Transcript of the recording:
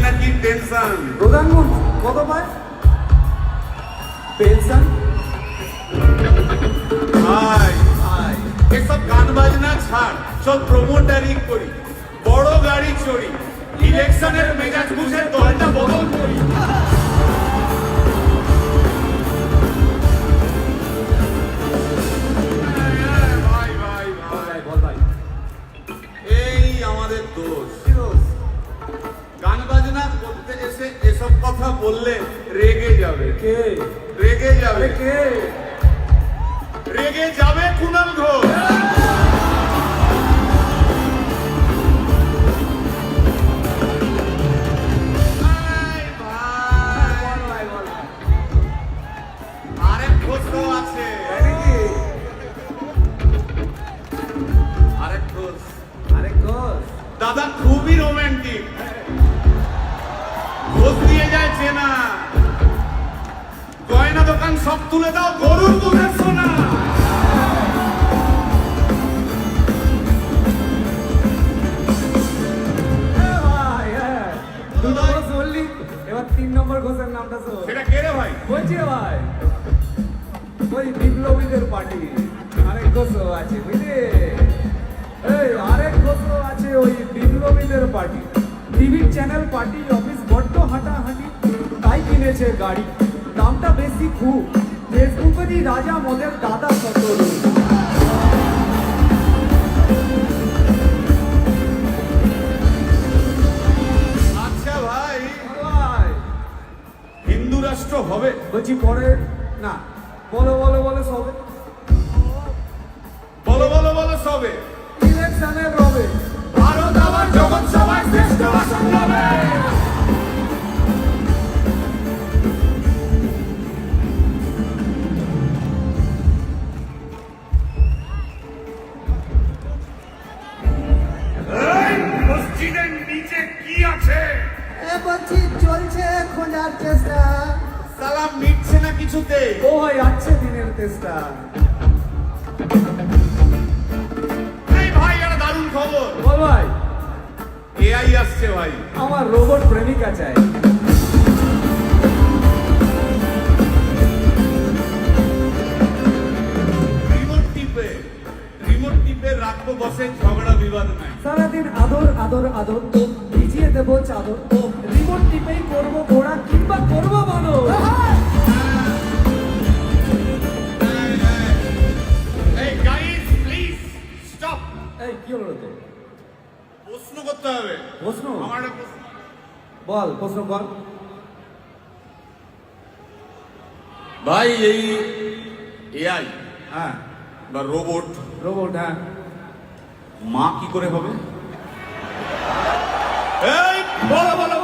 নাকি টেনশন? প্রধানমন্ত্রী কত পায় পেনশন? ভাই ভাই এসব গান বাজনা ছাড়, চল প্রমোটারি করি, বড় গাড়ি চড়ি, ইলেকশনের মেজাজ বুঝে দলটা বদল করি। ভাই ভাই ভাই বল ভাই। এই আমাদের দোষ। গান বাজনা করতে এসে এসব কথা বললে রেগে যাবে। কে রেগে যাবে কে? রেগে যাবে কুণাল ঘোষ। ভাই, ভাই, আরেক ঘোষ তো আছে। আরেক ঘোষ দাদা খুবই রোমান্টিক, ঘোষ দিয়ে যায় চেনা, গয়না দোকান সব তুলে দাও, গরুর দুধের সোনা। এবার 3 নম্বর ঘোষের নামটা শোন। সেটা কে রে ভাই? বলছি রে ভাই, ওই বিপ্লবীদের পার্টি আরেক ঘোষও আছে বুঝলি। এই আরেক ঘোষও আছে ওই বিপ্লবীদের পার্টি। টিভির চ্যানেল পার্টি অফিস বড্ড হাঁটাহাঁটি, তাই কিনেছে গাড়ি, দামটা বেশি খুব, ফেসবুকেরই রাজা মদের দাদা সতরু। আচ্ছা ভাই, ভাই হিন্দু রাষ্ট্র হবে? বলছি পরে না, বলো বলো বলো সবে, বলো বলো বলো সবে। ইলেকশনের রবে ভারত আবার জগৎ সভায় শ্রেষ্ঠ আসন পাবে। এই মসজিদের নিচে কি আছে? বলছি চলছে খোঁজার চেষ্টা। সালাম মিটছে না কিছুতে। ও হয় আছে দিনের তেষ্টা। এই ভাই একটা দারুণ খবর, বল ভাই। এআই আসছে ভাই। আমার রোবট প্রেমিকা চাই। রিমোট টিপে রাখবো বসে, ঝগড়া বিবাদ নাই। সারাদিন আদর আদর আদর, তো ভিজিয়ে দেবো চাদর, তো রিমোট টিপেই করবো ঘোড়া কিংবা করবো বলো। এই গাইস প্লিজ স্টপ। এই কি হলো তো? প্রশ্ন করতে হবে। প্রশ্ন? আমার একটা প্রশ্ন। বল প্রশ্ন কর। ভাই এই এআই হ্যাঁ বা রোবট, রোবট, হ্যাঁ মা কি করে হবে? এই বলো বলো